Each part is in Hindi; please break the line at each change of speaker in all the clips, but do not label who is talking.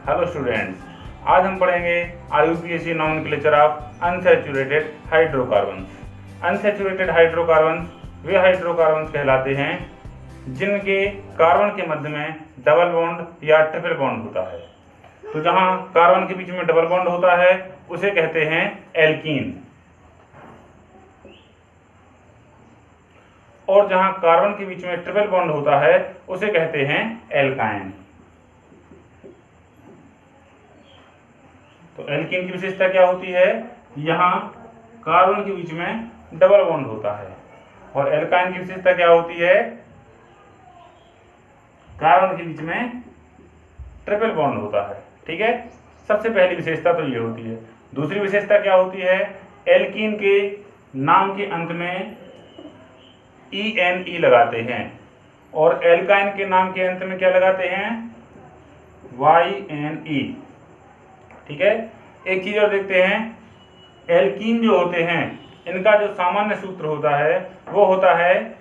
हेलो स्टूडेंट्स, आज हम पढ़ेंगे IUPAC nomenclature of unsaturated hydrocarbons. Unsaturated hydrocarbons way hydrocarbons कहलाते हैं जिनके कार्बन के मध्य में डबल बॉन्ड या ट्रिपल बॉन्ड होता है। तो जहां कार्बन के बीच में डबल बॉन्ड होता है उसे कहते हैं एल्कीन, और जहां कार्बन के बीच में ट्रिपल बॉन्ड होता है उसे कहते हैं एल्काइन। तो एल्कीन की विशेषता क्या होती है? यहाँ कार्बन के बीच में डबल बॉन्ड होता है। और एल्काइन की विशेषता क्या होती है? कार्बन के बीच में ट्रिपल बॉन्ड होता है। ठीक है, सबसे पहली विशेषता तो ये होती है। दूसरी विशेषता क्या होती है? एल्कीन के नाम के अंत में ENE लगाते हैं, और एल्काइन के नाम के अंत में क्या लगाते हैं? YNE। ठीक है, एक चीज और देखते हैं, एल्कीन जो होते हैं इनका जो सामान्य सूत्र होता है वो होता है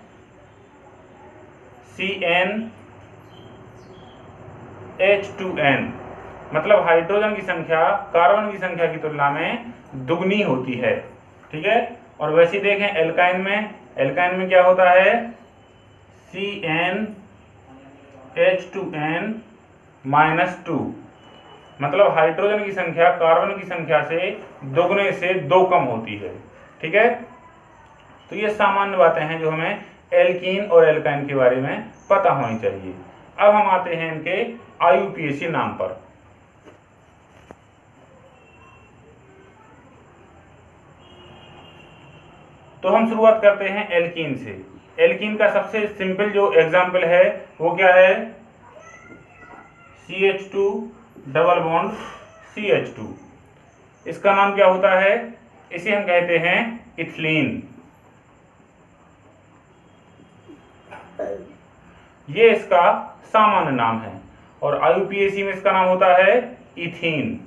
CnH2n। मतलब हाइड्रोजन की संख्या कार्बन की संख्या की तुलना में दुगनी होती है। ठीक है, और वैसे देखें एल्काइन में क्या होता है? CnH2n-2। मतलब हाइड्रोजन की संख्या कार्बन की संख्या से दोगुने से 2 कम होती है। ठीक है, तो ये सामान्य बातें हैं जो हमें एल्कीन और एल्काइन के बारे में पता होनी चाहिए। अब हम आते हैं इनके IUPAC नाम पर। तो हम शुरुआत करते हैं एल्कीन से। एल्कीन का सबसे सिंपल जो एग्जाम्पल है वो क्या है? CH2 double bond CH2। इसका नाम क्या होता है? इसे हम कहते हैं इथिलीन। ये इसका सामान्य नाम है, और IUPAC में इसका नाम होता है इथीन।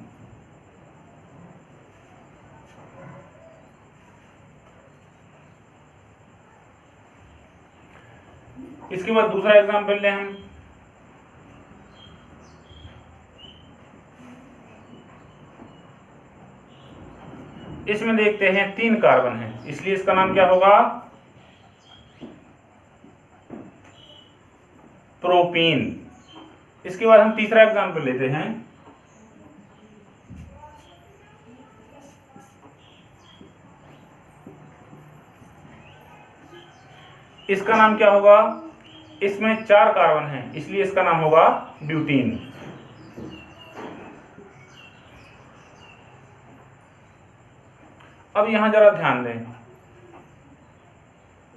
इसके बाद दूसरा एग्जाम्पल लें हम। इसमें देखते हैं 3 कार्बन हैं, इसलिए इसका नाम क्या होगा? प्रोपीन। इसके बाद हम तीसरा एग्जाम्पल लेते हैं। इसका नाम क्या होगा? इसमें 4 कार्बन हैं, इसलिए इसका नाम होगा ब्यूटीन। अब यहां जरा ध्यान दें,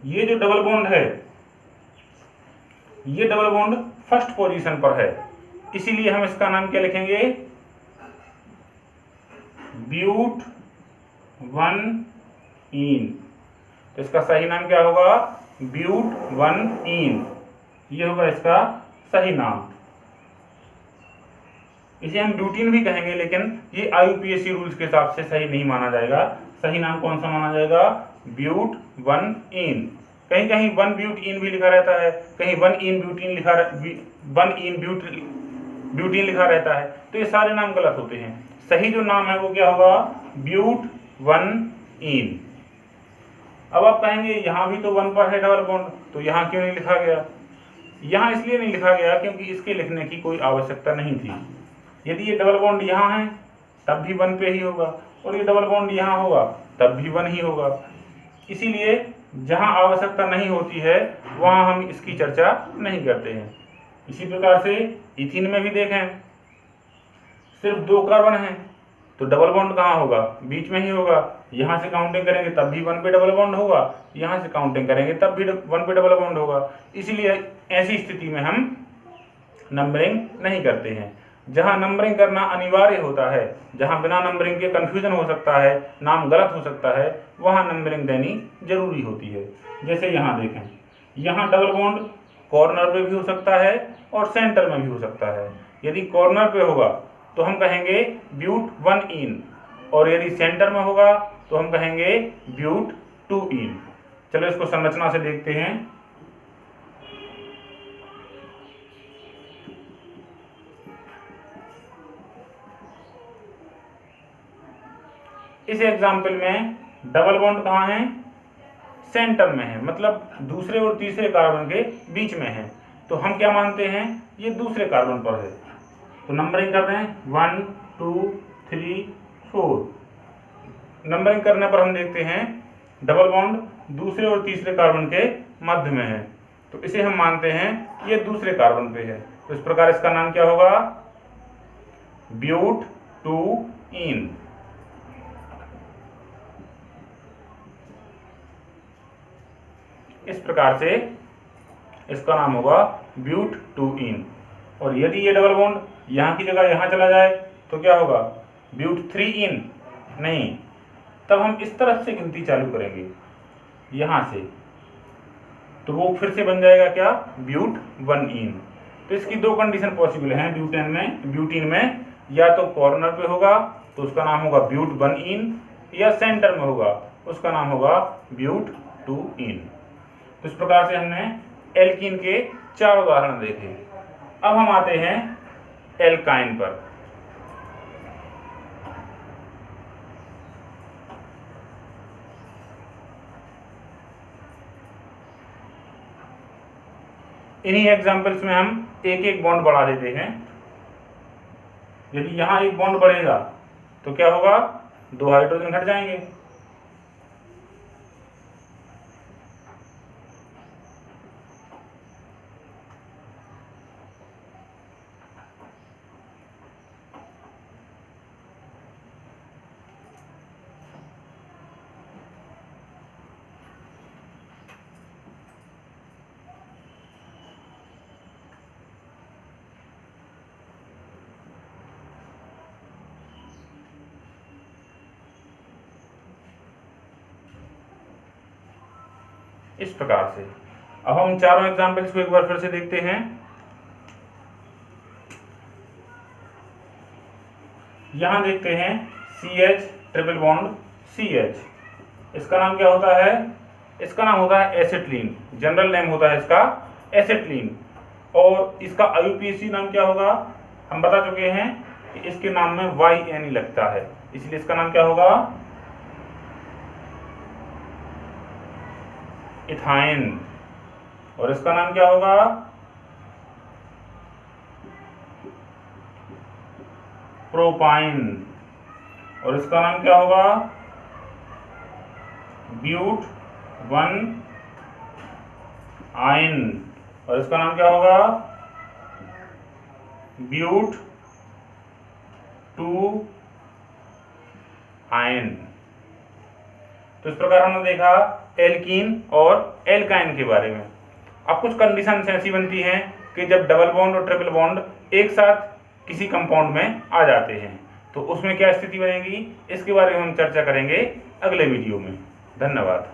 ये जो डबल बॉन्ड है ये डबल बॉन्ड फर्स्ट पोजीशन पर है, इसीलिए हम इसका नाम क्या लिखेंगे? ब्यूट 1-ईन। तो इसका सही नाम क्या होगा? ब्यूट 1-ईन। ये होगा इसका सही नाम। इसे हम ब्यूटीन भी कहेंगे, लेकिन ये IUPAC रूल्स के हिसाब से सही नहीं माना जाएगा। सही नाम कौन सा माना जाएगा? ब्यूट 1-ईन। कहीं कहीं 1-ब्यूट-ईन भी लिखा रहता है, कहीं 1-ईन ब्यूटीन लिखा रहता है। तो ये सारे नाम गलत होते हैं। सही जो नाम है वो क्या होगा? ब्यूट 1-ईन। अब आप कहेंगे यहाँ भी तो 1 पर है डबल बॉन्ड, तो यहाँ क्यों नहीं लिखा गया? यहाँ इसलिए नहीं लिखा गया क्योंकि इसके लिखने की कोई आवश्यकता नहीं थी। यदि ये डबल बॉन्ड यहाँ है तब भी 1 पे ही होगा, और ये डबल बॉन्ड यहाँ होगा तब भी 1 ही होगा। इसीलिए जहाँ आवश्यकता नहीं होती है वहाँ हम इसकी चर्चा नहीं करते हैं। इसी प्रकार से इथीन में भी देखें, सिर्फ 2 कार्बन हैं, तो डबल बॉन्ड कहाँ होगा? बीच में ही होगा। यहाँ से काउंटिंग करेंगे तब भी 1 पे डबल बॉन्ड होगा, यहाँ से काउंटिंग करेंगे तब भी 1 पे डबल बॉन्ड होगा। इसीलिए ऐसी स्थिति में हम नंबरिंग नहीं करते हैं। जहाँ नंबरिंग करना अनिवार्य होता है, जहाँ बिना नंबरिंग के कन्फ्यूजन हो सकता है, नाम गलत हो सकता है, वहाँ नंबरिंग देनी जरूरी होती है। जैसे यहाँ देखें, यहाँ डबल बॉन्ड कॉर्नर पे भी हो सकता है और सेंटर में भी हो सकता है। यदि कॉर्नर पे होगा तो हम कहेंगे ब्यूट 1-ईन, और यदि सेंटर में होगा तो हम कहेंगे ब्यूट 2-ईन। चलो इसको संरचना से देखते हैं। इस एग्जाम्पल में डबल बॉन्ड कहाँ है, सेंटर में है, मतलब दूसरे और तीसरे कार्बन के बीच में है। तो हम क्या मानते हैं, ये दूसरे कार्बन पर है। तो नंबरिंग कर रहे हैं 1 2 3 4। नंबरिंग करने पर हम देखते हैं डबल बॉन्ड दूसरे और तीसरे कार्बन के मध्य में है, तो इसे हम मानते हैं ये दूसरे कार्बन पे है। तो इस प्रकार इसका नाम क्या होगा, ब्यूट-2-ईन। इस प्रकार से इसका नाम होगा ब्यूट-2-ईन। और यदि ये डबल बॉन्ड यहाँ की जगह यहाँ चला जाए तो क्या होगा, ब्यूट-3-ईन। नहीं, तब हम इस तरफ से गिनती चालू करेंगे यहाँ से, तो वो फिर से बन जाएगा क्या, ब्यूट-1-ईन। तो इसकी दो कंडीशन पॉसिबल हैं ब्यूटीन में, या तो कॉर्नर पे होगा तो उसका नाम होगा ब्यूट-1-ईन, या सेंटर में होगा उसका नाम होगा ब्यूट-2-ईन। तो इस प्रकार से हमने एल्कीन के 4 उदाहरण देखे। अब हम आते हैं एल्काइन पर। इन्हीं एग्जाम्पल्स में हम एक एक बॉन्ड बढ़ा देते हैं। यदि यहाँ एक बॉन्ड बढ़ेगा तो क्या होगा, 2 हाइड्रोजन घट जाएंगे। इस प्रकार से अब हम चारों एग्जाम्पल्स को एक बार फिर से देखते हैं। यहां देखते हैं CH ट्रिपल बॉन्ड CH, इसका नाम क्या होता है, इसका नाम होता है एसिटिलीन। जनरल नेम होता है इसका एसिटिलीन। और इसका IUPAC नाम क्या होगा, हम बता चुके हैं कि इसके नाम में YN लगता है, इसलिए इसका नाम क्या होगा, इथाइन। और इसका नाम क्या होगा, प्रोपाइन। और इसका नाम क्या होगा, ब्यूट-1-आइन। और इसका नाम क्या होगा, ब्यूट-2-आइन। तो इस प्रकार हमने देखा एल्कीन और एल्काइन के बारे में। अब कुछ कंडीशंस ऐसी बनती हैं कि जब डबल बॉन्ड और ट्रिपल बॉन्ड एक साथ किसी कंपाउंड में आ जाते हैं तो उसमें क्या स्थिति बनेगी, इसके बारे में हम चर्चा करेंगे अगले वीडियो में। धन्यवाद।